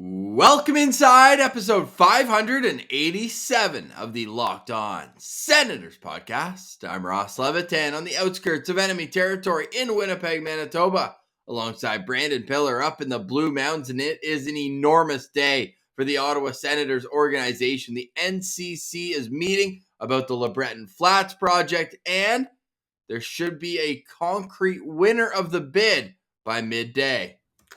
Welcome inside episode 587 of the Locked On Senators podcast. I'm Ross Levitan on the outskirts of enemy territory in Winnipeg, Manitoba, alongside Brandon Piller up in the Blue Mountains, and it is an enormous day for the Ottawa Senators organization. The NCC is meeting about the LeBreton Flats project, and there should be a concrete winner of the bid by midday.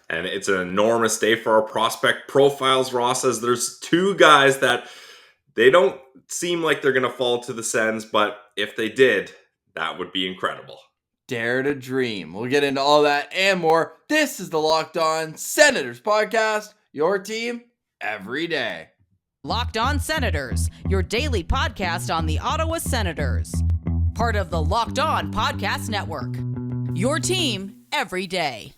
And it's an enormous day for our prospect profiles, Ross, as there's two guys that they don't seem like they're going to fall to the Sens, but if they did, that would be incredible. Dare to dream. We'll get into all that and more. This is the Locked On Senators podcast, your team every day. Locked On Senators, your daily podcast on the Ottawa Senators. Part of the Locked On Podcast Network. Your team every day.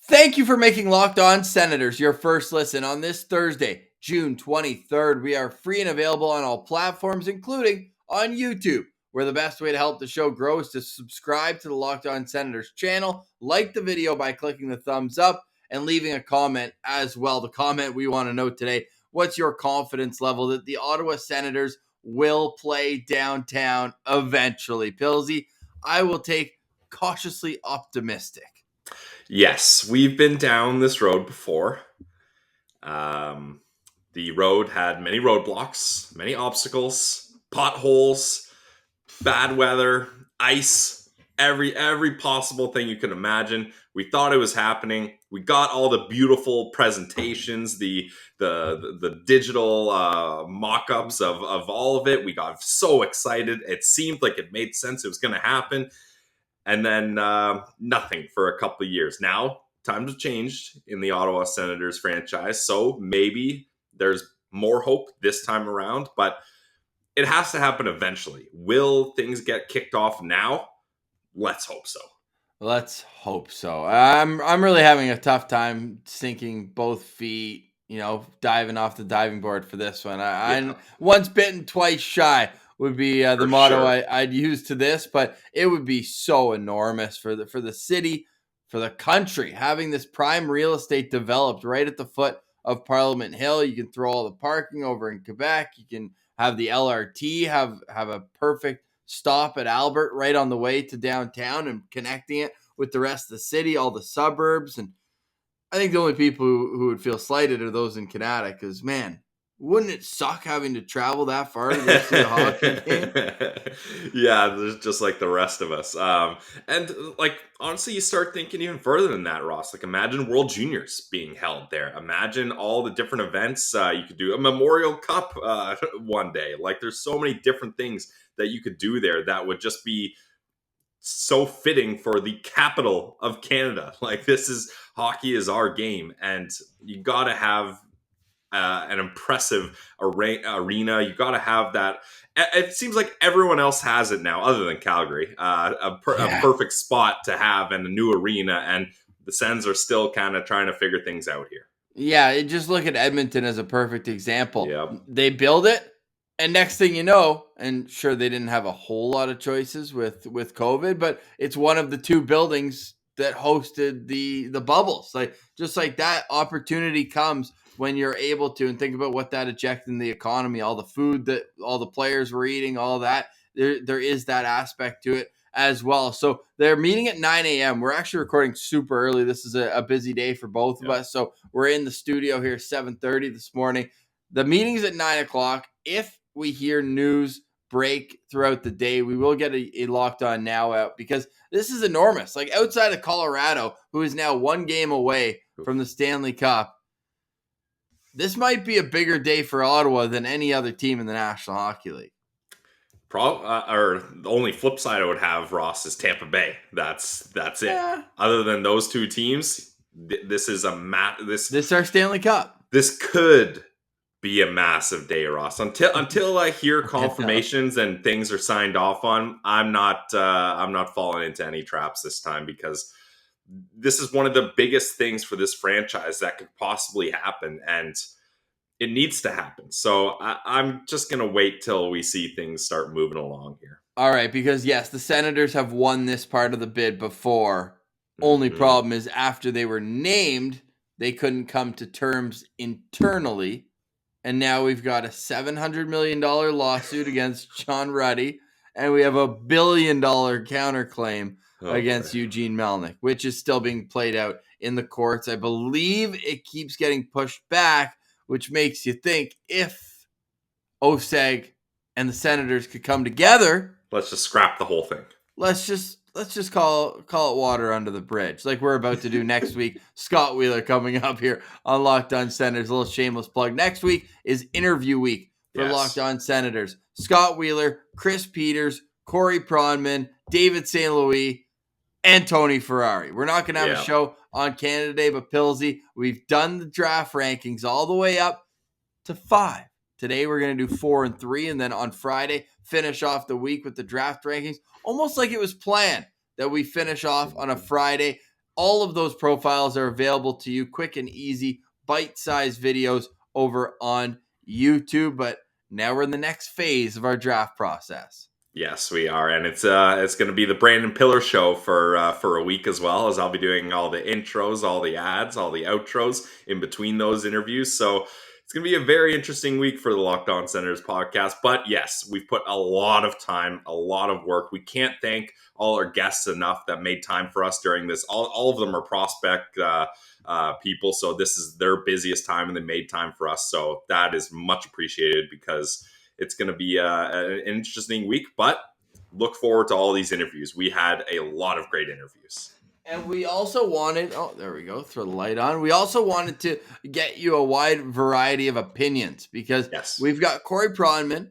Thank you for making Locked On Senators your first listen on this Thursday, June 23rd. We are free and available on all platforms, including on YouTube, where the best way to help the show grow is to subscribe to the Locked On Senators channel, like the video by clicking the thumbs up, and leaving a comment as well. The comment we want to know today, what's your confidence level that the Ottawa Senators will play downtown eventually? Pilsy, I will take cautiously optimistic. Yes, we've been down this road before. The road had many roadblocks, many obstacles, potholes, bad weather, ice, every possible thing you can imagine. We thought it was happening. We got all the beautiful presentations, the digital mock-ups of all of it. We got so excited. It seemed like it made sense. It was going to happen. And then nothing for a couple of years. Now, times have changed in the Ottawa Senators franchise, so maybe there's more hope this time around, but it has to happen eventually. Will things get kicked off now? Let's hope so. Let's hope so. I'm really having a tough time sinking both feet, diving off the diving board for this one. I'm once bitten, twice shy would be the motto sure. I'd use to this, but it would be so enormous for the city, for the country, having this prime real estate developed right at the foot of Parliament Hill. You can throw all the parking over in Quebec. You can have the LRT have a perfect stop at Albert right on the way to downtown and connecting it with the rest of the city, all the suburbs. And I think the only people who would feel slighted are those in Canada, because, man, wouldn't it suck having to travel that far to go see a hockey game? Yeah, there's just like the rest of us. And like, honestly, you start thinking even further than that, Ross. Like, imagine World Juniors being held there. Imagine all the different events you could do. A Memorial Cup one day. Like, there's so many different things that you could do there that would just be so fitting for the capital of Canada. Like, hockey is our game, and you got to have an impressive arena. You got to have that. It seems like everyone else has it now, other than Calgary. A perfect spot to have and a new arena, and the Sens are still kind of trying to figure things out here. Yeah, just look at Edmonton as a perfect example. Yep. They build it, and next thing you know, and sure, they didn't have a whole lot of choices with COVID, but it's one of the two buildings that hosted the bubbles. Like, just like that, opportunity comes when you're able to, and think about what that ejected in the economy, all the food that all the players were eating, all that. There is that aspect to it as well. So they're meeting at 9 a.m. We're actually recording super early. This is a busy day for both of us. So we're in the studio here 7:30 this morning. The meeting's at 9 o'clock. If we hear news break throughout the day, we will get a Locked On Now out, because this is enormous. Like, outside of Colorado, who is now one game away from the Stanley Cup, this might be a bigger day for Ottawa than any other team in the National Hockey League. Or the only flip side I would have, Ross, is Tampa Bay. That's it. Yeah. Other than those two teams, this is this is our Stanley Cup. This could be a massive day, Ross. Until I hear confirmations and things are signed off on, I'm not falling into any traps this time, because this is one of the biggest things for this franchise that could possibly happen, and it needs to happen. So I'm just going to wait till we see things start moving along here. All right, because yes, the Senators have won this part of the bid before, Only problem is after they were named, they couldn't come to terms internally. And now we've got a $700 million lawsuit against Sean Ruddy. And we have a $1 billion counterclaim against boy. Eugene Melnyk, which is still being played out in the courts. I believe it keeps getting pushed back, which makes you think if OSEG and the Senators could come together, Let's just scrap the whole thing. let's just call it water under the bridge, like we're about to do next week. Scott Wheeler coming up here on Locked On Senators. A little shameless plug. Next week is interview week for Locked On Senators. Scott Wheeler, Chris Peters, Corey Pronman, David St. Louis, and Tony Ferrari. We're not going to have a show on Canada Day, but Pillsy, we've done the draft rankings all the way up to 5. Today we're going to do 4 and 3, and then on Friday finish off the week with the draft rankings. Almost like it was planned that we finish off on a Friday. All of those profiles are available to you, quick and easy, bite-sized videos over on YouTube. But now we're in the next phase of our draft process. Yes, we are, and it's going to be the Brandon Piller show for a week as well, as I'll be doing all the intros, all the ads, all the outros in between those interviews. So it's going to be a very interesting week for the Locked On Senators podcast. But yes, we've put a lot of time, a lot of work. We can't thank all our guests enough that made time for us during this. All of them are prospect people, so this is their busiest time, and they made time for us. So that is much appreciated, because it's going to be an interesting week, but look forward to all these interviews. We had a lot of great interviews. And we also wanted, there we go, throw the light on. We also wanted to get you a wide variety of opinions, because we've got Corey Pronman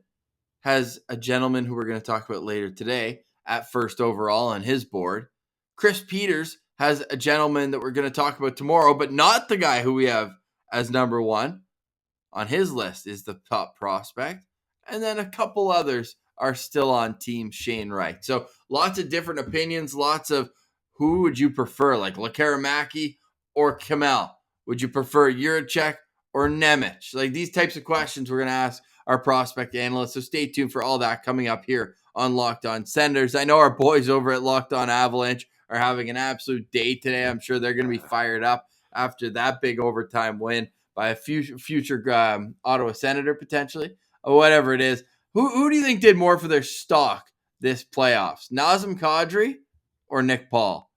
has a gentleman who we're going to talk about later today at first overall on his board. Chris Peters has a gentleman that we're going to talk about tomorrow, but not the guy who we have as number 1 on his list is the top prospect. And then a couple others are still on Team Shane Wright. So lots of different opinions, lots of who would you prefer, like Lekaramaki or Kamel? Would you prefer Jiricek or Nemec? Like these types of questions we're going to ask our prospect analysts. So stay tuned for all that coming up here on Locked On Senators. I know our boys over at Locked On Avalanche are having an absolute day today. I'm sure they're going to be fired up after that big overtime win by a future Ottawa Senator potentially, or whatever it is. Who do you think did more for their stock this playoffs? Nazem Kadri or Nick Paul?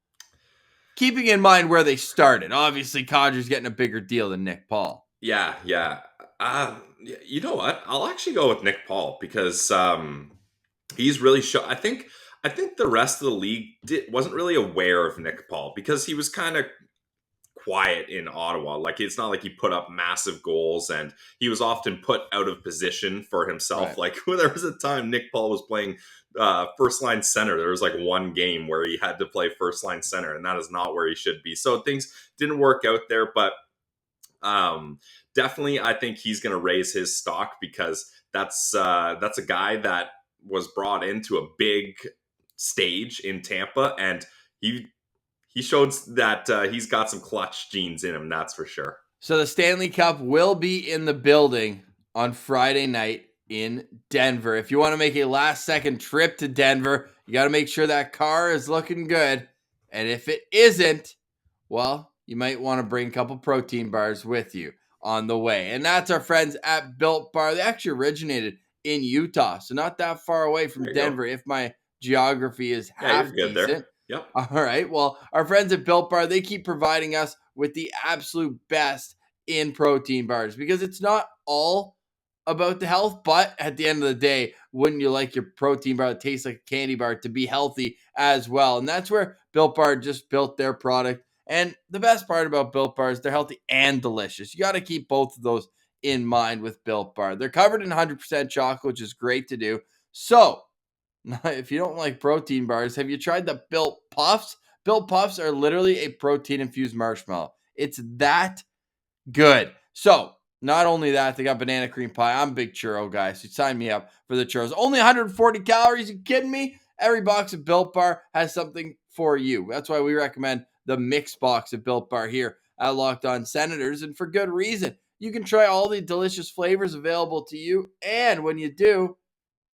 Keeping in mind where they started. Obviously, Kadri's getting a bigger deal than Nick Paul. Yeah. You know what? I'll actually go with Nick Paul, because he's really I think the rest of the league wasn't really aware of Nick Paul, because he was kind of quiet in Ottawa. Like, it's not like he put up massive goals, and he was often put out of position for himself. Right. Like, there was a time Nick Paul was playing first line center. There was like one game where he had to play first line center, and that is not where he should be. So things didn't work out there, but definitely I think he's going to raise his stock, because that's a guy that was brought into a big stage in Tampa, and he showed that he's got some clutch genes in him, that's for sure. So the Stanley Cup will be in the building on Friday night in Denver. If you want to make a last-second trip to Denver, you got to make sure that car is looking good. And if it isn't, well, you might want to bring a couple protein bars with you on the way. And that's our friends at Built Bar. They actually originated in Utah, so not that far away from Denver, if my geography is half decent. There. Yep. All right. Well, our friends at Built Bar, they keep providing us with the absolute best in protein bars, because it's not all about the health, but at the end of the day, wouldn't you like your protein bar that tastes like a candy bar to be healthy as well? And that's where Built Bar just built their product. And the best part about Built Bar is they're healthy and delicious. You got to keep both of those in mind with Built Bar. They're covered in 100% chocolate, which is great to do. So, if you don't like protein bars, have you tried the Built Puffs? Built Puffs are literally a protein-infused marshmallow. It's that good. So, not only that, they got banana cream pie. I'm a big churro guy, so sign me up for the churros. Only 140 calories. You kidding me? Every box of Built Bar has something for you. That's why we recommend the mixed box of Built Bar here at Locked On Senators, and for good reason. You can try all the delicious flavors available to you, and when you do,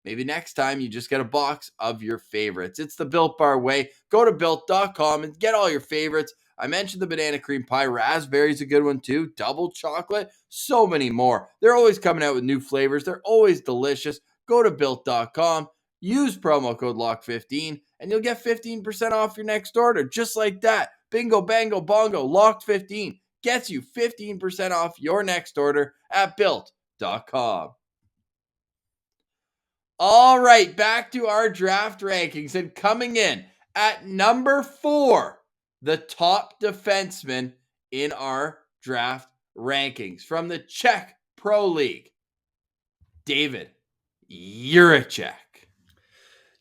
maybe next time you just get a box of your favorites. It's the Built Bar way. Go to built.com and get all your favorites. I mentioned the banana cream pie. Raspberry's a good one too. Double chocolate. So many more. They're always coming out with new flavors. They're always delicious. Go to built.com. Use promo code LOCK15 and you'll get 15% off your next order. Just like that. Bingo, bango, bongo. LOCK15 gets you 15% off your next order at built.com. All right, back to our draft rankings. And coming in at number 4, the top defenseman in our draft rankings from the Czech Pro League, David Jiricek.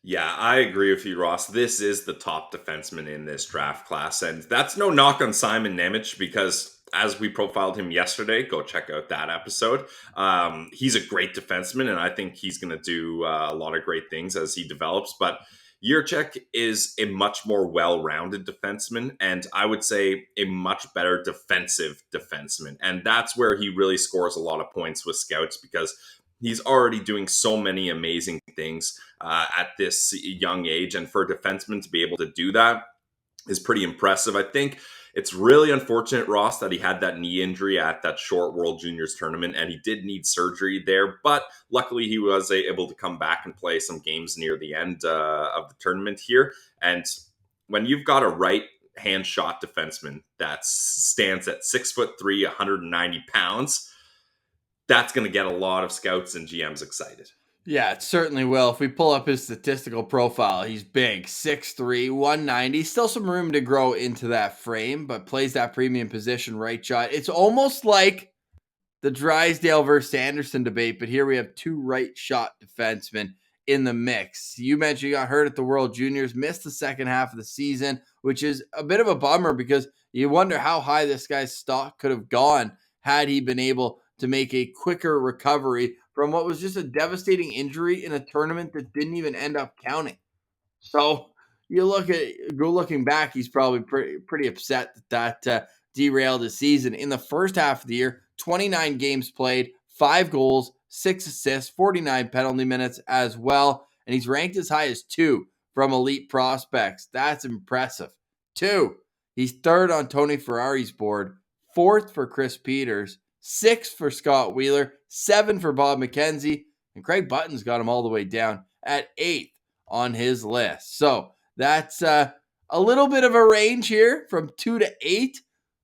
Yeah, I agree with you, Ross. This is the top defenseman in this draft class. And that's no knock on Simon Nemec because as we profiled him yesterday, go check out that episode. He's a great defenseman, and I think he's going to do a lot of great things as he develops. But Jiricek is a much more well-rounded defenseman, and I would say a much better defensive defenseman. And that's where he really scores a lot of points with scouts because he's already doing so many amazing things at this young age. And for a defenseman to be able to do that is pretty impressive. I think it's really unfortunate, Ross, that he had that knee injury at that short World Juniors tournament, and he did need surgery there. But luckily, he was able to come back and play some games near the end of the tournament here. And when you've got a right-hand shot defenseman that stands at 6'3", 190 pounds, that's going to get a lot of scouts and GMs excited. Yeah, it certainly will. If we pull up his statistical profile, he's big, 6'3", 190. Still some room to grow into that frame, but plays that premium position right shot. It's almost like the Drysdale versus Anderson debate, but here we have two right shot defensemen in the mix. You mentioned you got hurt at the World Juniors, missed the second half of the season, which is a bit of a bummer because you wonder how high this guy's stock could have gone had he been able to make a quicker recovery from what was just a devastating injury in a tournament that didn't even end up counting. So you looking back, he's probably pretty upset that derailed his season. In the first half of the year, 29 games played, 5 goals, 6 assists, 49 penalty minutes as well. And he's ranked as high as 2 from elite prospects. That's impressive. 2. He's 3rd on Tony Ferrari's board, 4th for Chris Peters, 6th for Scott Wheeler, 7 for Bob McKenzie, and Craig Button's got him all the way down at 8th on his list. So that's a little bit of a range here from 2 to 8.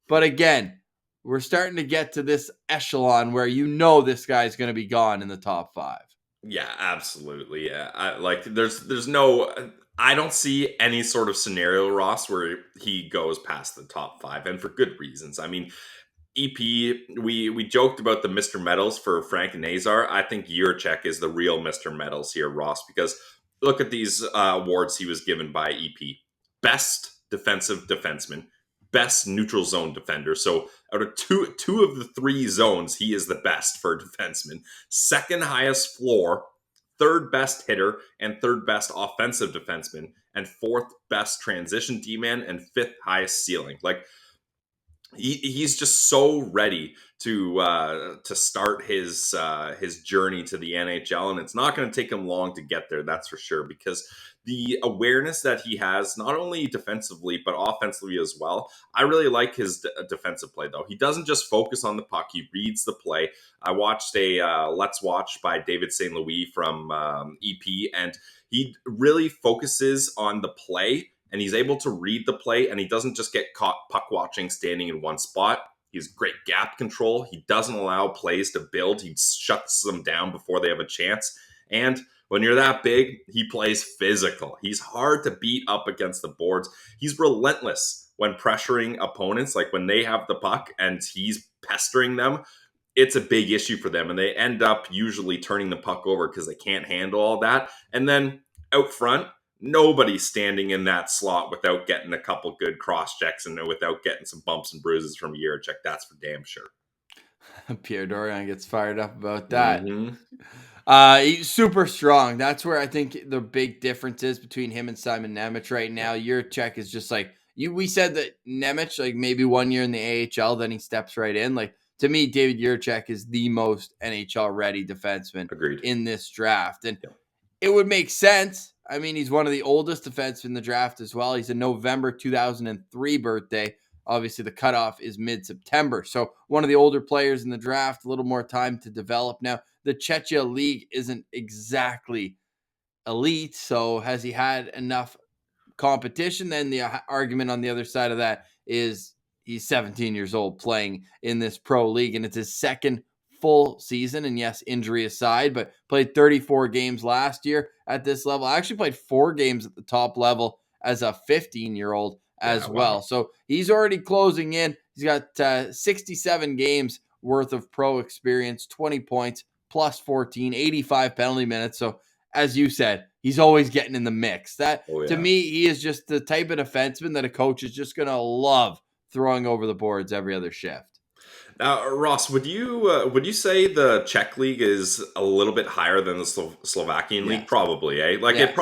But again, we're starting to get to this echelon where you know this guy's going to be gone in the top 5. Yeah, absolutely. Yeah, there's no. I don't see any sort of scenario, Ross, where he goes past the top 5, and for good reasons. I mean, EP, we joked about the Mr. Medals for Frank and Nazar. I think Jiricek is the real Mr. Medals here, Ross, because look at these awards he was given by EP. Best defensive defenseman, best neutral zone defender. So out of two of the 3 zones, he is the best for a defenseman. Second highest floor, 3rd best hitter, and 3rd best offensive defenseman, and 4th best transition D-man, and 5th highest ceiling. Like, he's just so ready to start his journey to the NHL, and it's not going to take him long to get there. That's for sure, because the awareness that he has, not only defensively but offensively as well. I really like his defensive play, though. He doesn't just focus on the puck; he reads the play. I watched a Let's Watch by David St. Louis from EP, and he really focuses on the play. And he's able to read the play, and he doesn't just get caught puck watching standing in one spot. He has great gap control. He doesn't allow plays to build. He shuts them down before they have a chance. And when you're that big, he plays physical. He's hard to beat up against the boards. He's relentless when pressuring opponents, like when they have the puck and he's pestering them. It's a big issue for them, and they end up usually turning the puck over because they can't handle all that. And then out front, nobody's standing in that slot without getting a couple good cross checks and without getting some bumps and bruises from Jiricek. That's for damn sure. Pierre Dorion gets fired up about that. Mm-hmm. He's super strong. That's where I think the big difference is between him and Simon Nemec right now. Jiricek is just like we said that Nemec, like maybe 1 year in the AHL, then he steps right in. Like, to me, David Jiricek is the most NHL ready defenseman Agreed. in this draft. And it would make sense. I mean, he's one of the oldest defensemen in the draft as well. He's a November 2003 birthday. Obviously, the cutoff is mid-September. So one of the older players in the draft, a little more time to develop. Now, the Czechia League isn't exactly elite. So has he had enough competition? Then the argument on the other side of that is he's 17 years old playing in this pro league, and it's his second full season. And yes, injury aside, but played 34 games last year at this level. I actually played 4 games at the top level as a 15-year-old as well. Wow. So he's already closing in. He's got 67 games worth of pro experience, 20 points, plus 14, 85 penalty minutes. So as you said, he's always getting in the mix. To me, he is just the type of defenseman that a coach is just going to love throwing over the boards every other shift. Now, Ross, would you say the Czech league is a little bit higher than the Slovakian league? Yes. Probably, eh? Like Yes. it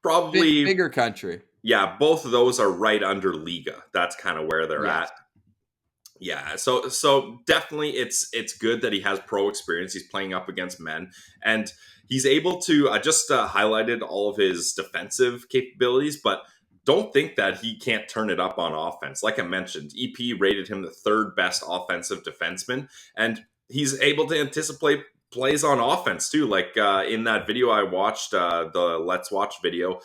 probably Bigger country. Yeah, both of those are right under Liga. That's kind of where they're Yes. at. Yeah, so definitely it's good that he has pro experience. He's playing up against men, and he's able to. I just highlighted all of his defensive capabilities, but don't think that he can't turn it up on offense. Like I mentioned, EP rated him the 3rd best offensive defenseman, and he's able to anticipate plays on offense too. Like in that video I watched, the Let's Watch video,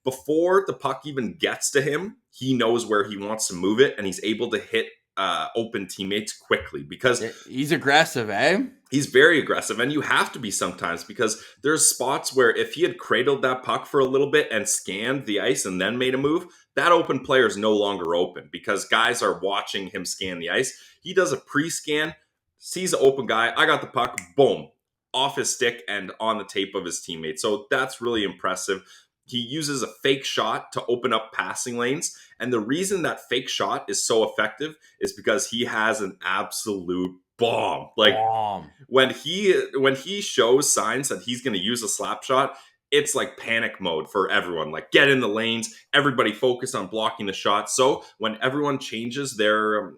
before the puck even gets to him, he knows where he wants to move it, and he's able to hit open teammates quickly because he's aggressive, eh? He's very aggressive, and you have to be sometimes because there's spots where if he had cradled that puck for a little bit and scanned the ice and then made a move, that open player is no longer open because guys are watching him scan the ice. He does a pre-scan, sees an open guy, I got the puck, boom, off his stick and on the tape of his teammate. So that's really impressive. He uses a fake shot to open up passing lanes. And the reason that fake shot is so effective is because he has an absolute bomb. When he shows signs that he's going to use a slap shot, it's like panic mode for everyone. Like, get in the lanes, everybody focus on blocking the shot. So when everyone changes their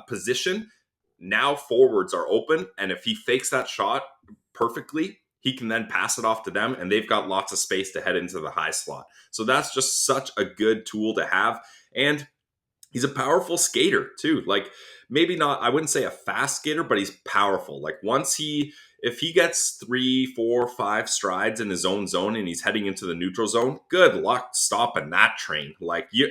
position, now forwards are open. And if he fakes that shot perfectly, he can then pass it off to them, and they've got lots of space to head into the high slot. So that's just such a good tool to have. And he's a powerful skater too. Like, maybe not, I wouldn't say a fast skater, but he's powerful. Like, if he gets 3, 4, 5 strides in his own zone and he's heading into the neutral zone, good luck stopping that train. Like, you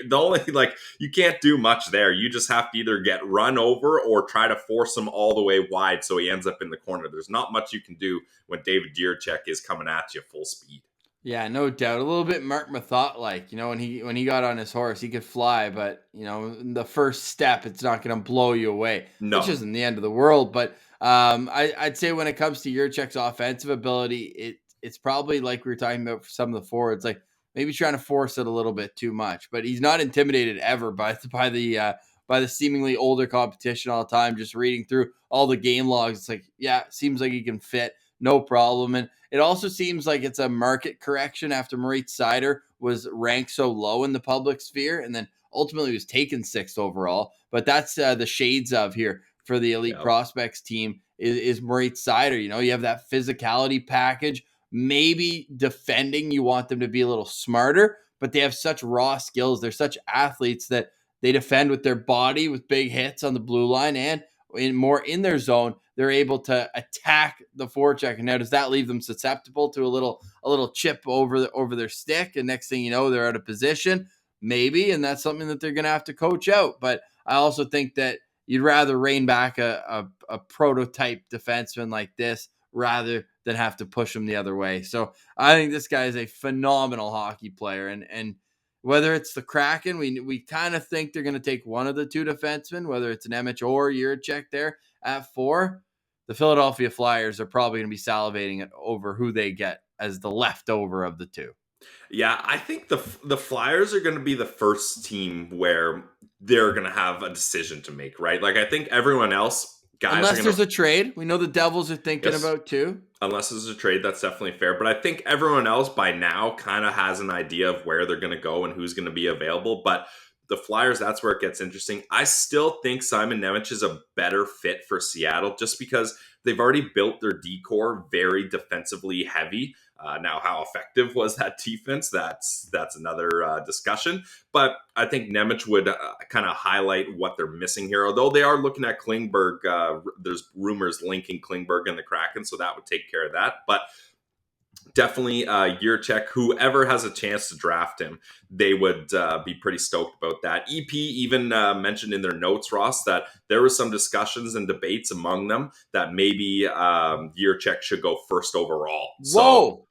can't do much there. You just have to either get run over or try to force him all the way wide so he ends up in the corner. There's not much you can do when David Jiricek is coming at you full speed. Yeah, no doubt. A little bit Mark Mathot like, when he got on his horse, he could fly, but the first step, it's not going to blow you away. No. Which isn't the end of the world, but I'd say when it comes to Jiricek's offensive ability, it's probably like we were talking about for some of the forwards, like maybe trying to force it a little bit too much, but he's not intimidated ever by the seemingly older competition all the time. Just reading through all the game logs, it's like, yeah, seems like he can fit, no problem. And it also seems like it's a market correction after Moritz Seider was ranked so low in the public sphere, and then ultimately was taken 6th overall. But that's the shades of here for the elite prospects team is Moritz Seider. You have that physicality package. Maybe defending, you want them to be a little smarter, but they have such raw skills. They're such athletes that they defend with their body with big hits on the blue line, and more in their zone, they're able to attack the forecheck. And now, does that leave them susceptible to a little chip over their stick? And next thing you know, they're out of position, maybe. And that's something that they're going to have to coach out. But I also think that you'd rather rein back a prototype defenseman like this rather than have to push him the other way. So I think this guy is a phenomenal hockey player. And whether it's the Kraken, we kind of think they're going to take one of the two defensemen, whether it's an Imminent or Jiricek there at 4. The Philadelphia Flyers are probably going to be salivating over who they get as the leftover of the two. Yeah, I think the Flyers are going to be the first team where they're going to have a decision to make, right? Like, I think everyone else, guys, unless there's a trade, we know the Devils are thinking about too. Unless there's a trade, that's definitely fair. But I think everyone else by now kind of has an idea of where they're going to go and who's going to be available. But the Flyers, that's where it gets interesting. I still think Simon Nemec is a better fit for Seattle just because they've already built their D-core very defensively heavy. Now, how effective was that defense? That's another discussion. But I think Nemec would kind of highlight what they're missing here. Although they are looking at Klingberg, there's rumors linking Klingberg and the Kraken, so that would take care of that. But definitely Jiricek, whoever has a chance to draft him, they would be pretty stoked about that. EP even mentioned in their notes, Ross, that there was some discussions and debates among them that maybe Jiricek should go first overall. Whoa!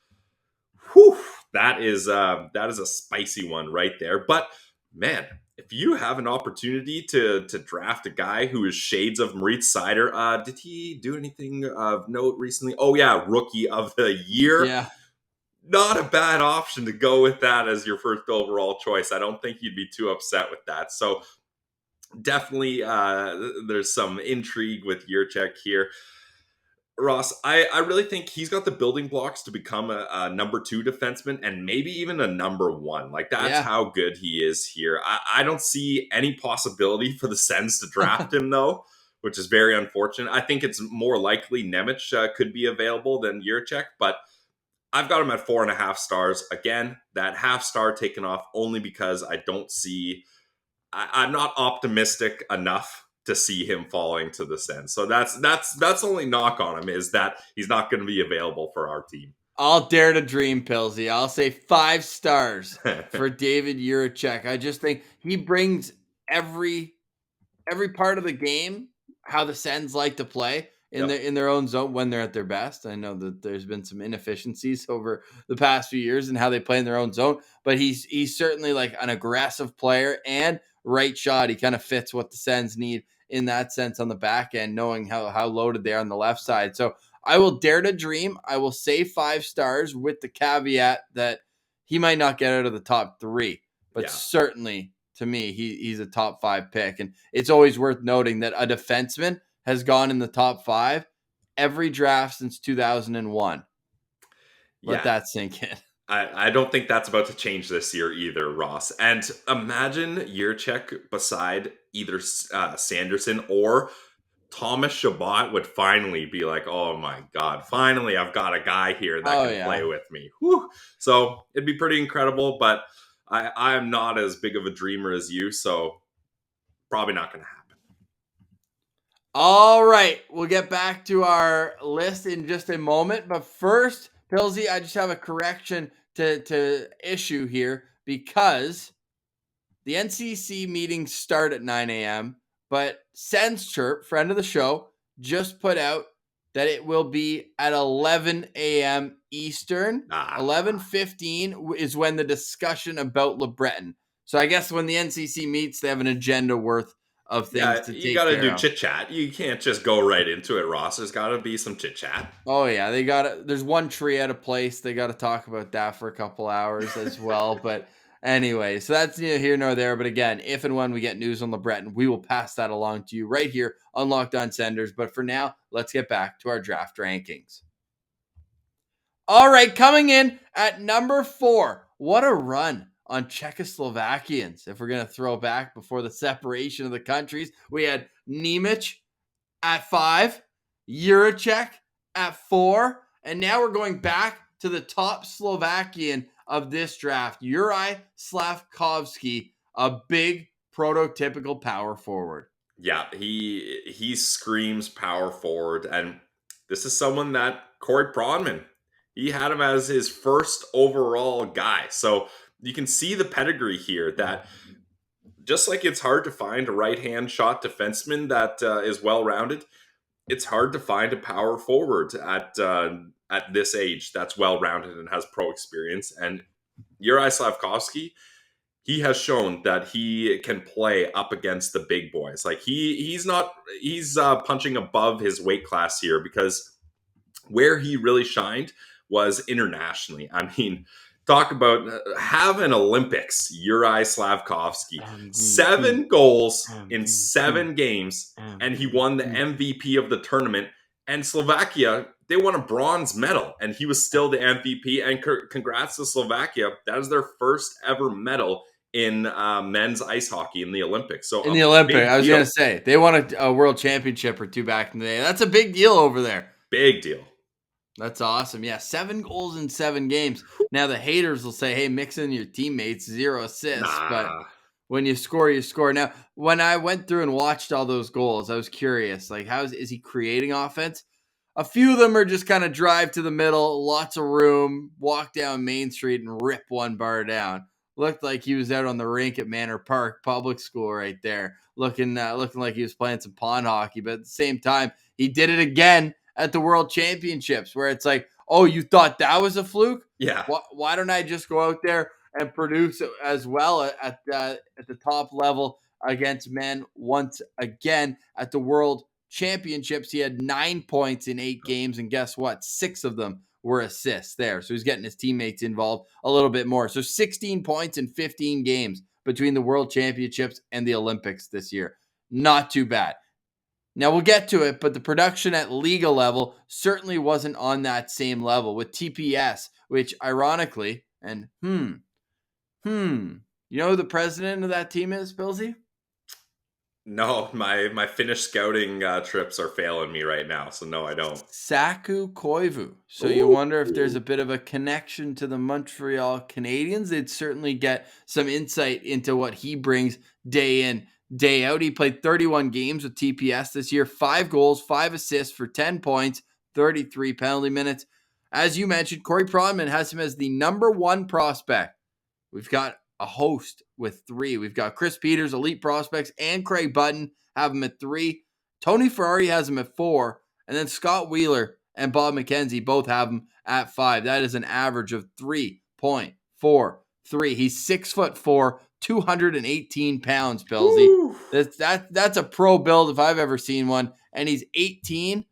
So, that is a spicy one right there. But man, if you have an opportunity to draft a guy who is shades of Moritz Seider, did he do anything of note recently? Oh yeah, Rookie of the Year. Yeah. Not a bad option to go with that as your first overall choice. I don't think you'd be too upset with that. So definitely there's some intrigue with Jiricek here. Ross, I really think he's got the building blocks to become a number 2 defenseman and maybe even a number 1. Like, that's how good he is here. I don't see any possibility for the Sens to draft him, though, which is very unfortunate. I think it's more likely Nemec could be available than Jiricek, but I've got him at 4.5 stars. Again, that half star taken off only because I don't see... I'm not optimistic enough to see him falling to the Sens. So that's the only knock on him, is that he's not going to be available for our team. I'll dare to dream, Pilsy. I'll say 5 stars for David Jiricek. I just think he brings every part of the game, how the Sens like to play in their own zone when they're at their best. I know that there's been some inefficiencies over the past few years in how they play in their own zone, but he's certainly like an aggressive player and right shot. He kind of fits what the Sens need in that sense on the back end, knowing how loaded they are on the left side. So I will dare to dream. I will say 5 stars with the caveat that he might not get out of the top 3, but certainly to me, he's a top 5 pick. And it's always worth noting that a defenseman has gone in the top 5 every draft since 2001. Let that sink in. I don't think that's about to change this year either, Ross. And imagine Jiricek beside either Sanderson or Thomas Chabot would finally be like, oh my God, finally I've got a guy here that can play with me. Whew. So it'd be pretty incredible, but I'm not as big of a dreamer as you, so probably not going to happen. All right, we'll get back to our list in just a moment, but first, Pilsy, I just have a correction to issue here, because the NCC meetings start at 9 a.m., but Sens Chirp, friend of the show, just put out that it will be at 11 a.m. Eastern. 11:15 is when the discussion about LeBreton. So I guess when the NCC meets, they have an agenda worth of things to take care of. You got to do chit-chat. You can't just go right into it, Ross. There's got to be some chit-chat. Oh, yeah. There's one tree at a place. They got to talk about that for a couple hours as well. But anyway, so that's neither here nor there. But again, if and when we get news on LeBreton, we will pass that along to you right here on Locked On Senders. But for now, let's get back to our draft rankings. All right, coming in at number 4. What a run on Czechoslovakians. If we're going to throw back before the separation of the countries, we had Nemec at 5, Jiricek at 4, and now we're going back to the top Slovakian of this draft, Juraj Slafkovsky, a big prototypical power forward. Yeah, he screams power forward, and this is someone that Corey Pronman, he had him as his first overall guy. So you can see the pedigree here, that just like it's hard to find a right-hand shot defenseman that is well-rounded, it's hard to find a power forward at this age that's well-rounded and has pro experience. And Juraj Slafkovsky, he has shown that he can play up against the big boys. Like he's punching above his weight class here, because where he really shined was internationally. I mean, talk about have an Olympics, Juraj Slafkovsky. 7 goals in 7 games, and he won the MVP of the tournament. And Slovakia, they won a bronze medal, and he was still the MVP. And congrats to Slovakia. That is their first ever medal in men's ice hockey in the Olympics. So in the Olympics, I was deal. going to say, they won a world championship or two back in the day. That's a big deal over there. Big deal. That's awesome. Yeah, 7 goals in 7 games. Now the haters will say, hey, mix in your teammates, 0 assists. But when you score, you score. Now, when I went through and watched all those goals, I was curious, like, is he creating offense? A few of them are just kind of drive to the middle, lots of room, walk down Main Street and rip one bar down. Looked like he was out on the rink at Manor Park Public School right there, looking like he was playing some pond hockey. But at the same time, he did it again at the World Championships, where it's like, oh, you thought that was a fluke? Yeah. Why don't I just go out there and produce as well at the top level against men once again at the World Championships? He had 9 points in 8 games, and guess what? 6 of them were assists there. So he's getting his teammates involved a little bit more. So 16 points in 15 games between the World Championships and the Olympics this year. Not too bad. Now we'll get to it, but the production at Liga level certainly wasn't on that same level with TPS, which ironically, and you know who the president of that team is, Billsy? No, my Finnish scouting trips are failing me right now, so no, I don't. Saku Koivu. So you wonder if there's a bit of a connection to the Montreal Canadiens. They'd certainly get some insight into what he brings day in, day out. He played 31 games with TPS this year, 5 goals, 5 assists for 10 points, 33 penalty minutes. As you mentioned, Corey Pronman has him as the number 1 prospect. We've got a host with 3. We've got Chris Peters, elite prospects, and Craig Button have him at 3. Tony Ferrari has him at 4. And then Scott Wheeler and Bob McKenzie both have him at 5. That is an average of 3.43. He's 6'4", 218 pounds, Pilsy. That's a pro build if I've ever seen one. And he's 18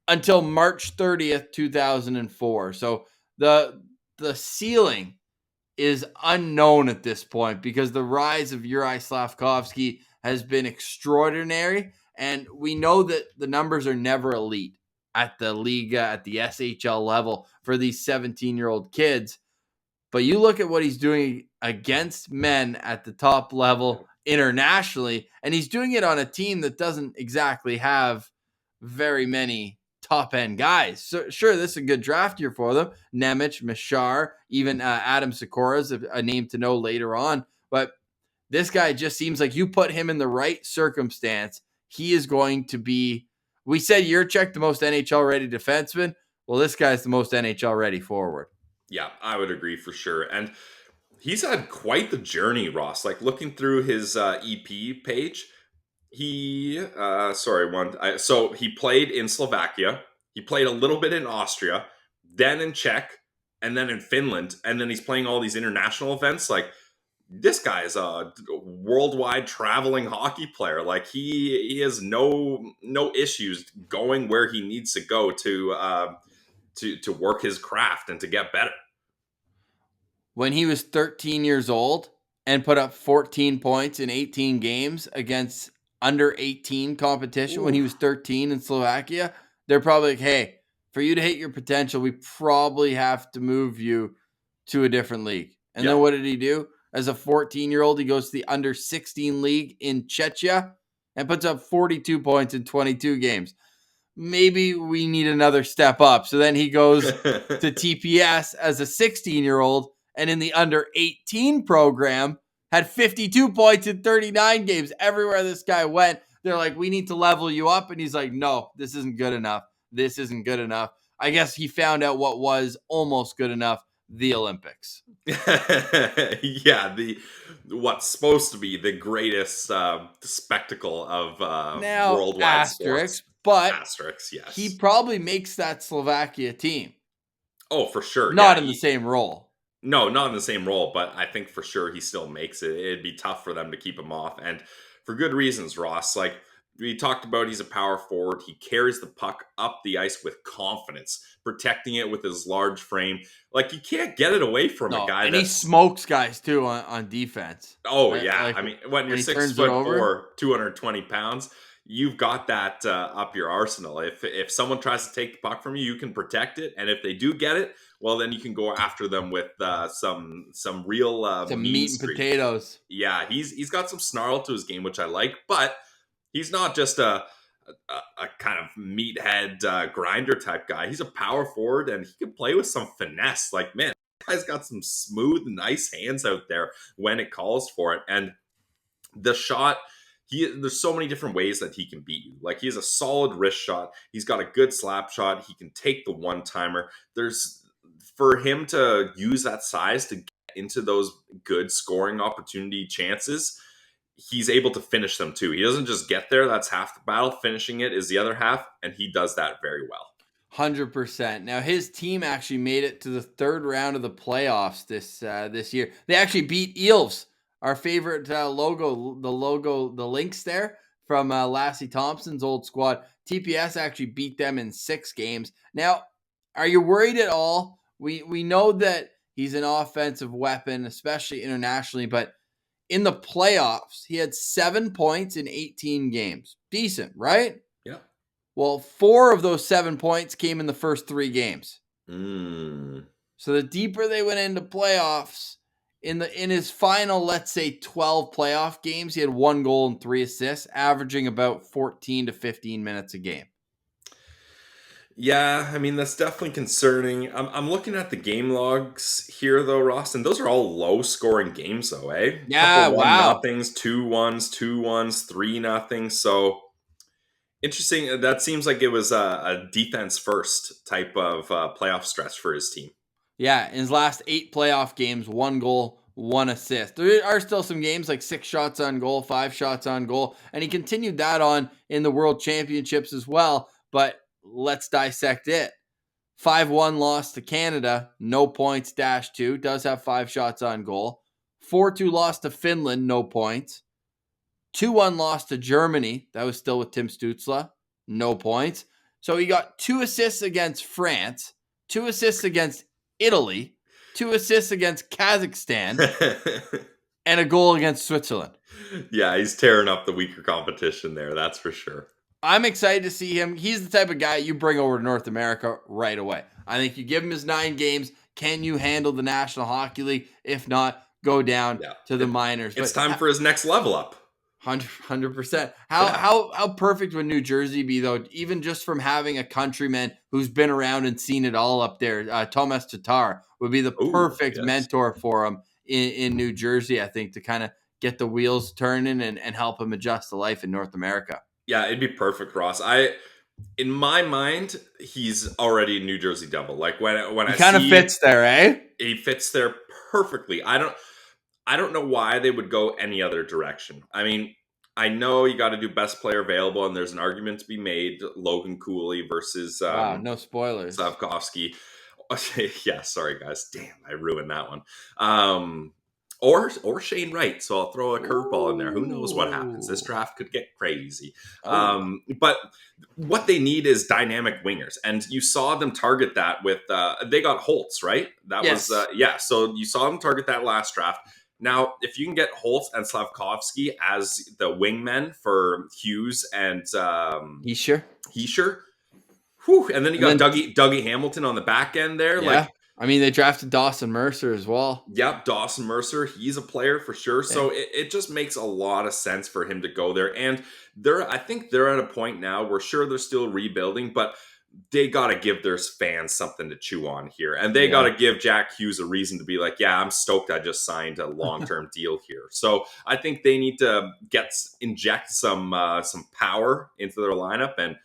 until March 30th, 2004. So the ceiling is unknown at this point because the rise of Juraj Slafkovsky has been extraordinary. And we know that the numbers are never elite at the Liga, at the SHL level for these 17-year-old kids. But you look at what he's doing against men at the top level internationally, and he's doing it on a team that doesn't exactly have very many top-end guys. So sure, this is a good draft year for them. Nemec, Machar, even Adam Sikora's a name to know later on. But this guy just seems like you put him in the right circumstance, he is going to be, we said Jiricek, the most NHL-ready defenseman. Well, this guy's the most NHL-ready forward. Yeah, I would agree for sure. And he's had quite the journey, Ross. Like looking through his EP page, he so he played in Slovakia, he played a little bit in Austria, then in Czech, and then in Finland, and then he's playing all these international events. Like this guy is a worldwide traveling hockey player. Like he has no issues going where he needs to go to work his craft and to get better. When he was 13 years old and put up 14 points in 18 games against under 18 competition, when he was 13 in Slovakia, they're probably like, hey, for you to hit your potential, we probably have to move you to a different league. And then what did he do? As a 14-year-old, he goes to the under 16 league in Czechia and puts up 42 points in 22 games. Maybe we need another step up. So then he goes to TPS as a 16-year-old and in the under 18 program had 52 points in 39 games. Everywhere this guy went, they're like, we need to level you up. And he's like, no, this isn't good enough. This isn't good enough. I guess he found out what was almost good enough, the Olympics. Yeah, what's supposed to be the greatest spectacle of now, worldwide asterisks, sports. But asterisks, yes. He probably makes that Slovakia team. Oh, for sure. Not in the same role. No, not in the same role, but I think for sure he still makes it. It'd be tough for them to keep him off, and for good reasons, Ross. Like we talked about, he's a power forward. He carries the puck up the ice with confidence, protecting it with his large frame. Like you can't get it away from a guy. And he smokes guys too on defense. Oh yeah, like, I mean when you're 6'4", 220 pounds, you've got that up your arsenal. If someone tries to take the puck from you, you can protect it, and if they do get it, well, then you can go after them with some real Some mean meat and streak. potatoes. Yeah, he's got some snarl to his game, which I like, but he's not just a kind of meathead grinder type guy. He's a power forward, and he can play with some finesse. Like, man, that guy's got some smooth, nice hands out there when it calls for it. And the shot, there's so many different ways that he can beat you. Like, he has a solid wrist shot. He's got a good slap shot. He can take the one-timer. For him to use that size to get into those good scoring opportunity chances, he's able to finish them too. He doesn't just get there. That's half the battle. Finishing it is the other half, and he does that very well. 100%. Now, his team actually made it to the third round of the playoffs this year. They actually beat Eels, our favorite logo, the Lynx there from Lassie Thompson's old squad. TPS actually beat them in 6 games. Now, are you worried at all? We know that he's an offensive weapon, especially internationally, but in the playoffs, he had 7 points in 18 games. Decent, right? Yeah. Well, 4 of those 7 points came in the first 3 games. So the deeper they went into playoffs, in his final, let's say 12 playoff games, he had 1 goal and 3 assists, averaging about 14 to 15 minutes a game. Yeah, I mean, that's definitely concerning. I'm looking at the game logs here, though, Ross, and those are all low-scoring games, though, eh? Yeah, Couple wow. 1-0s, 2-1s, 2-1s, 3-0. So interesting. That seems like it was a defense-first type of playoff stretch for his team. Yeah, in his last 8 playoff games, 1 goal, 1 assist. There are still some games like 6 shots on goal, 5 shots on goal, and he continued that on in the World Championships as well, but let's dissect it. 5-1 loss to Canada, no points, -2, does have 5 shots on goal. 4-2 loss to Finland, no points. 2-1 loss to Germany, that was still with Tim Stützle, no points. So he got 2 assists against France, 2 assists against Italy, 2 assists against Kazakhstan, and a goal against Switzerland. Yeah, he's tearing up the weaker competition there, that's for sure. I'm excited to see him. He's the type of guy you bring over to North America right away. I think you give him his 9 games. Can you handle the National Hockey League? If not, go down to the minors. It's time for his next level up. 100%. How perfect would New Jersey be, though, even just from having a countryman who's been around and seen it all up there? Tomas Tatar would be the perfect mentor for him in New Jersey, I think, to kind of get the wheels turning and help him adjust to life in North America. Yeah, it'd be perfect, Ross. In my mind, he's already a New Jersey Devil. Like when he kind of fits there, eh? He fits there perfectly. I don't know why they would go any other direction. I mean, I know you got to do best player available, and there's an argument to be made: Logan Cooley versus no spoilers. Slafkovsky. Yeah, sorry guys. Damn, I ruined that one. Or Shane Wright. So I'll throw a curveball in there. Who knows what happens? This draft could get crazy. But what they need is dynamic wingers. And you saw them target that with, they got Holtz, right? That was, so you saw them target that last draft. Now, if you can get Holtz and Slafkovsky as the wingmen for Hughes and Heischer. Whew. And then you got Dougie Hamilton on the back end there. Yeah. I mean, they drafted Dawson Mercer as well. Yep, Dawson Mercer. He's a player for sure. Yeah. So it just makes a lot of sense for him to go there. And I think they're at a point now where, sure, they're still rebuilding, but they got to give their fans something to chew on here. And they got to give Jack Hughes a reason to be like, yeah, I'm stoked I just signed a long-term deal here. So I think they need to inject some power into their lineup. And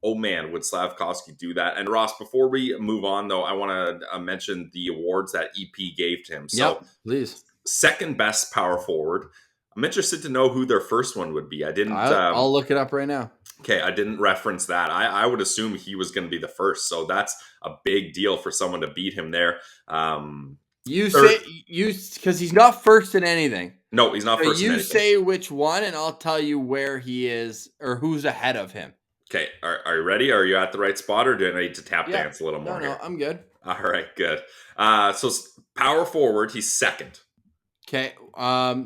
oh man, would Slafkovsky do that? And Ross, before we move on, though, I want to mention the awards that EP gave to him. So, please. Second best power forward. I'm interested to know who their first one would be. I'll look it up right now. Okay, I didn't reference that. I would assume he was going to be the first. So that's a big deal for someone to beat him there. Say because he's not first in anything. No, he's not first in anything. You say which one, and I'll tell you where he is or who's ahead of him. Okay, are you ready? Are you at the right spot, or do I need to tap dance a little more here? No, I'm good. All right, good. So power forward, he's second. Okay,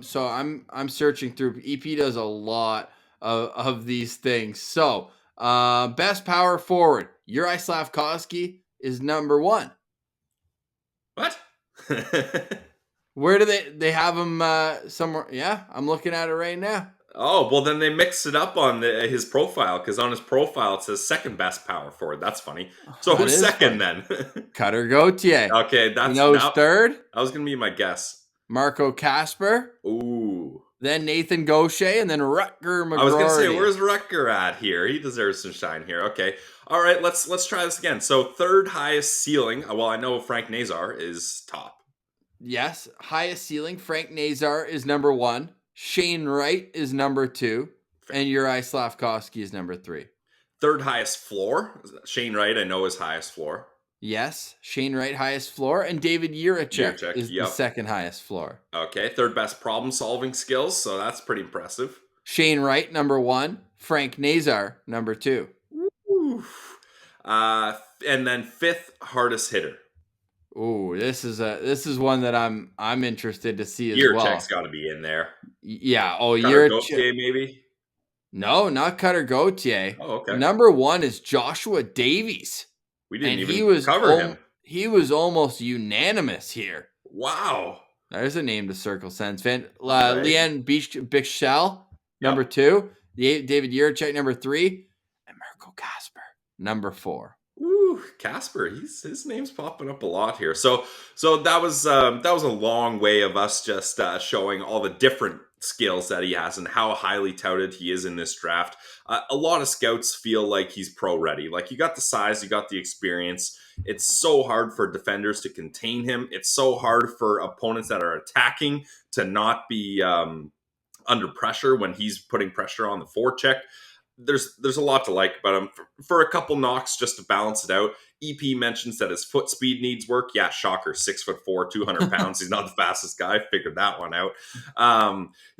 so I'm searching through. EP does a lot of these things. So best power forward, Juraj Slafkovsky is number 1. What? Where do they have him somewhere? Yeah, I'm looking at it right now. Oh, well, then they mixed it up on his profile, because on his profile it says second best power forward. That's funny. So That who's is second funny. then? Cutter Gauthier. Okay, You that's know who's that third? was going to be my guess. Marco Kasper. Ooh. Then Nathan Gaucher, and then Rutger McGroarty. I was going to say, where's Rutger at here? He deserves some shine here. Okay. All right, let's try this again. So third highest ceiling. Well, I know Frank Nazar is top. Yes, highest ceiling. Frank Nazar is number 1. Shane Wright is number 2. And Juraj Slafkovsky is number 3. Third highest floor. Shane Wright, I know, is highest floor. Yes, Shane Wright highest floor, and David Jiricek is yep. the second highest floor. Okay, third best problem solving skills, so that's pretty impressive. Shane Wright number 1, Frank Nazar number 2. And then fifth hardest hitter. Ooh, this is one that I'm interested to see as well. Jiricek's got to be in there. Yeah. Oh, Jiricek maybe. No, not Cutter Gauthier. Oh, okay. Number 1 is Joshua Davies. We didn't even cover him. He was almost unanimous here. Wow. There's a name to circle, Sens fan. Right. Leanne Bichsel, number 2. David Jiricek, number 3. And Marco Kasper, number 4. Ooh, Kasper, his name's popping up a lot here. So that was a long way of us just showing all the different skills that he has and how highly touted he is in this draft. A lot of scouts feel like he's pro ready. Like, you got the size, you got the experience. It's so hard for defenders to contain him. It's so hard for opponents that are attacking to not be under pressure when he's putting pressure on the forecheck. There's a lot to like about him. For a couple knocks, just to balance it out, EP mentions that his foot speed needs work. Yeah, shocker, 6'4", 200 pounds. He's not the fastest guy. Figured that one out.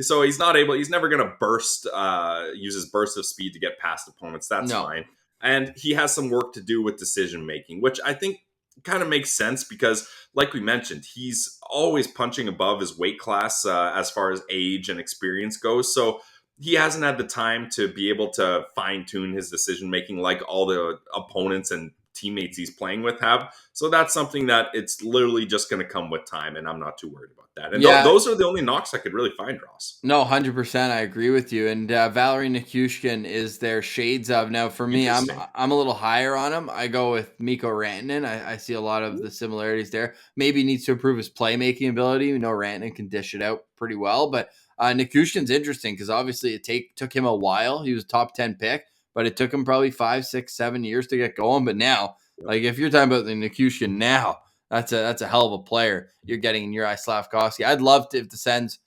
So he's never going to use his burst of speed to get past opponents. That's fine. And he has some work to do with decision making, which I think kind of makes sense because, like we mentioned, he's always punching above his weight class as far as age and experience goes. So he hasn't had the time to be able to fine-tune his decision-making like all the opponents and teammates he's playing with have. So that's something that it's literally just going to come with time, and I'm not too worried about that. And those are the only knocks I could really find, Ross. No, 100%. I agree with you. And Valerie Nichushkin is their shades of. Now, for me, I'm a little higher on him. I go with Mikko Rantanen. I see a lot of the similarities there. Maybe needs to improve his playmaking ability. We know Rantanen can dish it out pretty well, but Nichushkin's interesting because obviously it took him a while. He was a top 10 pick, but it took him probably 5, 6, 7 years to get going. But now, like, if you're talking about the Nichushkin now, that's a hell of a player you're getting in Juraj Slafkovsky. I'd love to, if the Sens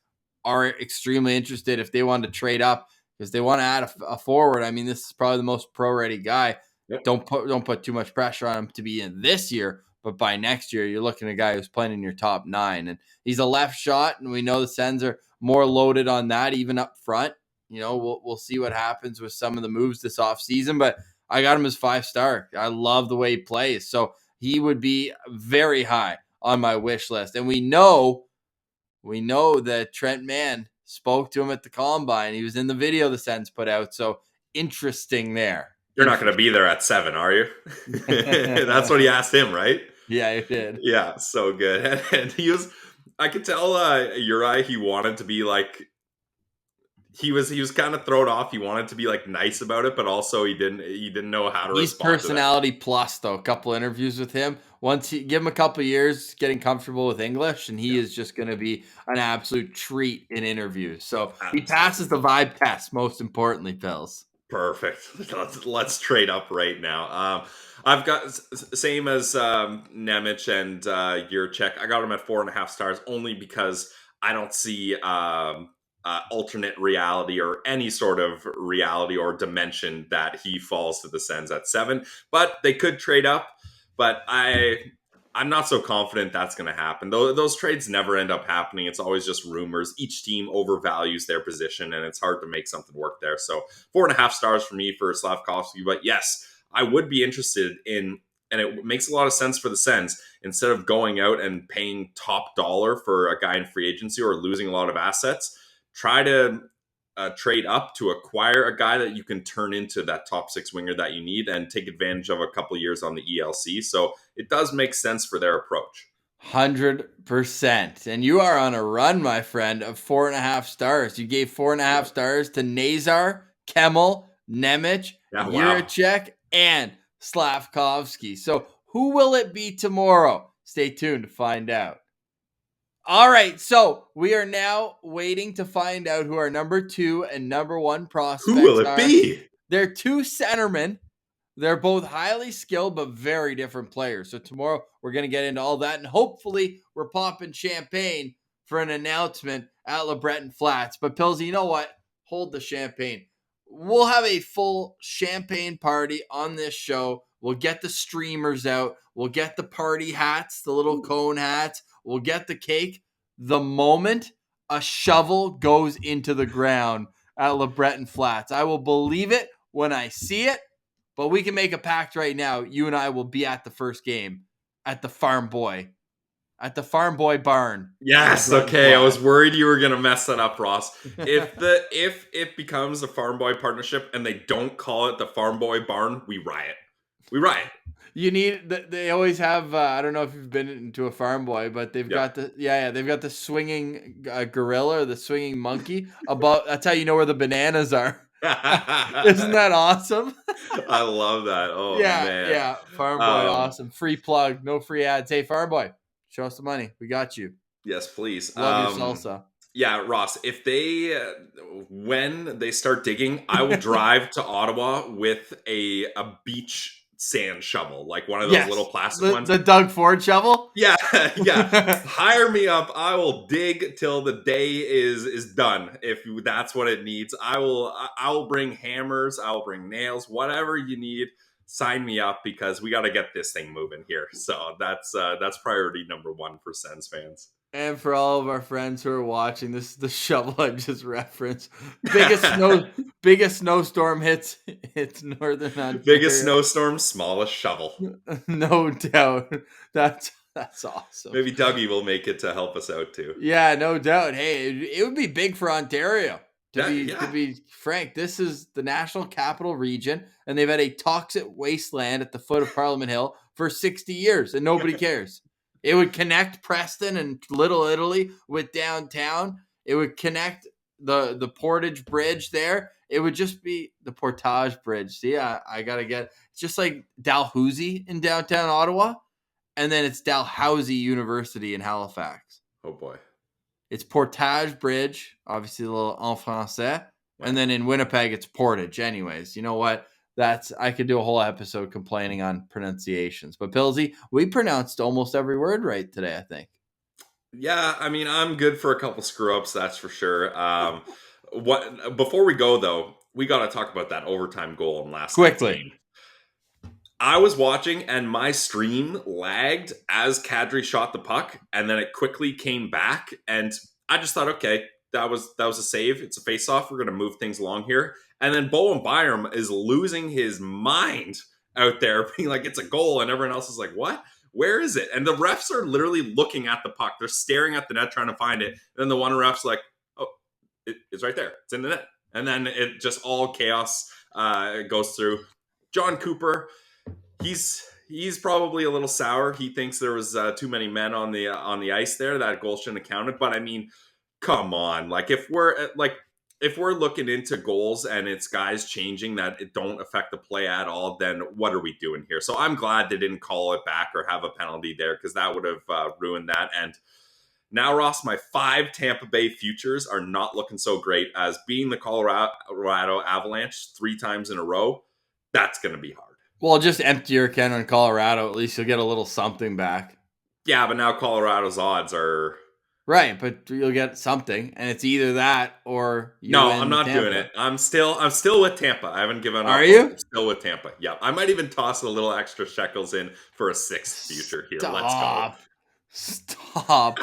are extremely interested, if they want to trade up because they want to add a forward. I mean, this is probably the most pro-ready guy. Yep. Don't put too much pressure on him to be in this year, but by next year, you're looking at a guy who's playing in your top 9. And he's a left shot, and we know the Sens are more loaded on that, even up front. You know, we'll see what happens with some of the moves this offseason, but I got him as 5-star. I love the way he plays. So he would be very high on my wish list. And we know that Trent Mann spoke to him at the Combine. He was in the video the Sens put out. So interesting there. You're not going to be there at 7, are you? That's what he asked him, right? Yeah, he did. Yeah, so good. And he was, I could tell Uri, he wanted to be like, he was kind of thrown off. He wanted to be like nice about it, but also he didn't know how to respond. He's personality plus, though. A couple interviews with him. Once give him a couple years getting comfortable with English, and he is just going to be an absolute treat in interviews. So he passes the vibe test, most importantly, Pills. Perfect. Let's trade up right now. I've got same as Nemec and Jiricek. I got him at 4.5 stars only because I don't see alternate reality or any sort of reality or dimension that he falls to the Sens at 7. But they could trade up. But I'm not so confident that's going to happen. Those trades never end up happening. It's always just rumors. Each team overvalues their position, and it's hard to make something work there. So 4.5 stars for me for Slafkovsky. But yes, I would be interested in, and it makes a lot of sense for the Sens, instead of going out and paying top dollar for a guy in free agency or losing a lot of assets, try to trade up to acquire a guy that you can turn into that top 6 winger that you need and take advantage of a couple years on the ELC. So it does make sense for their approach. 100%. And you are on a run, my friend, of 4.5 stars. You gave 4.5 stars to Nazar, Kemmel, Nemec, Yeah, wow. Jiricek, and Slafkovsky. So who will it be tomorrow? Stay tuned to find out. All right, so we are now waiting to find out who our number 2 and number 1 prospects are. Who will it be? They're two centermen. They're both highly skilled, but very different players. So tomorrow we're going to get into all that, and hopefully we're popping champagne for an announcement at LeBreton Flats. But Pillsy, you know what? Hold the champagne. We'll have a full champagne party on this show. We'll get the streamers out. We'll get the party hats, the little cone hats. We'll get the cake. The moment a shovel goes into the ground at LeBreton Flats, I will believe it when I see it. But we can make a pact right now. You and I will be at the first game at the Farm Boy barn. Yes, okay. I was worried you were gonna mess that up, Ross. If it becomes a Farm Boy partnership and they don't call it the Farm Boy barn, we riot. We riot. You need. They always have. I don't know if you've been into a Farm Boy, but they've got the they've got the swinging gorilla or the swinging monkey. That's how you know where the bananas are. Isn't that awesome? I love that. Oh man. Yeah. Farm Boy, awesome. Free plug, no free ads. Hey, Farm Boy, show us the money. We got you. Yes, please. Love your salsa. Yeah, Ross, if they when they start digging, I will drive to Ottawa with a beach sand shovel, like one of those little plastic ones. The Doug Ford shovel? Yeah. Hire me up. I will dig till the day is done. If that's what it needs, I will bring hammers, I will bring nails, whatever you need. Sign me up because we got to get this thing moving here. So that's priority number 1 for Sens fans. And for all of our friends who are watching, this is the shovel I just referenced. Biggest snowstorm hits Northern Ontario. Biggest snowstorm, smallest shovel. No doubt. That's awesome. Maybe Dougie will make it to help us out too. Yeah, no doubt. Hey, it would be big for Ontario. To be frank, this is the National Capital Region, and they've had a toxic wasteland at the foot of Parliament Hill for 60 years, and nobody cares. It would connect Preston and Little Italy with downtown. It would connect the Portage Bridge there. It would just be the Portage Bridge. See, I got to get it's just like Dalhousie in downtown Ottawa, and then it's Dalhousie University in Halifax. Oh, boy. It's Portage Bridge, obviously a little en français, and then in Winnipeg, it's Portage. Anyways, you know what? I could do a whole episode complaining on pronunciations. But Pillsy, we pronounced almost every word right today, I think. Yeah, I mean, I'm good for a couple screw-ups, that's for sure. Before we go, though, we got to talk about that overtime goal in last night's game. I was watching, and my stream lagged as Kadri shot the puck, and then it quickly came back, and I just thought, okay, that was a save. It's a face-off. We're going to move things along here. And then Bowen Byram is losing his mind out there, being like, it's a goal. And everyone else is like, what? Where is it? And the refs are literally looking at the puck. They're staring at the net, trying to find it. And then the one ref's like, oh, it's right there. It's in the net. And then it just all chaos goes through. John Cooper, he's probably a little sour. He thinks there was too many men on the ice there. That goal shouldn't have counted. But I mean, come on. Like if we're looking into goals and it's guys changing that it don't affect the play at all, then what are we doing here? So I'm glad they didn't call it back or have a penalty there because that would have ruined that. And now, Ross, my 5 Tampa Bay futures are not looking so great as being the Colorado Avalanche 3 times in a row. That's going to be hard. Well, just empty your account on Colorado. At least you'll get a little something back. Yeah, but now Colorado's odds are... Right, but you'll get something, and it's either that or you No, win I'm not Tampa. doing it. I'm still with Tampa. I haven't given up. Are you? I'm still with Tampa. Yeah, I might even toss a little extra shekels in for a 6th future here. Let's go. Stop.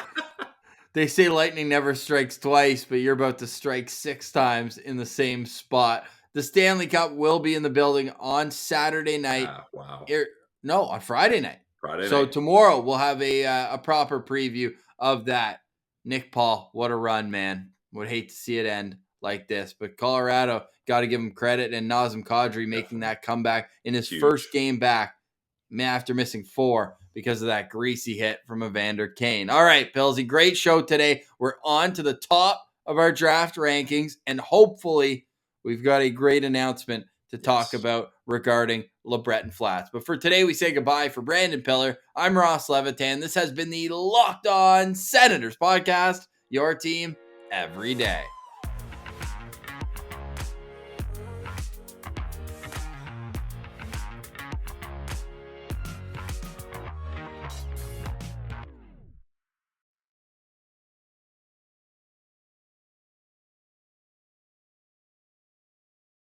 They say lightning never strikes twice, but you're about to strike 6 times in the same spot. The Stanley Cup will be in the building on Saturday night. Wow. On Friday night. So tomorrow we'll have a proper preview of that. Nick Paul, what a run, man. Would hate to see it end like this. But Colorado, got to give him credit. And Nazem Kadri making that comeback in his first game back after missing 4. because of that greasy hit from Evander Kane. All right, Pillsy, great show today. We're on to the top of our draft rankings, and hopefully we've got a great announcement to talk about regarding LeBreton Flats. But for today, we say goodbye. For Brandon Piller, I'm Ross Levitan. This has been the Locked On Senators podcast, your team every day.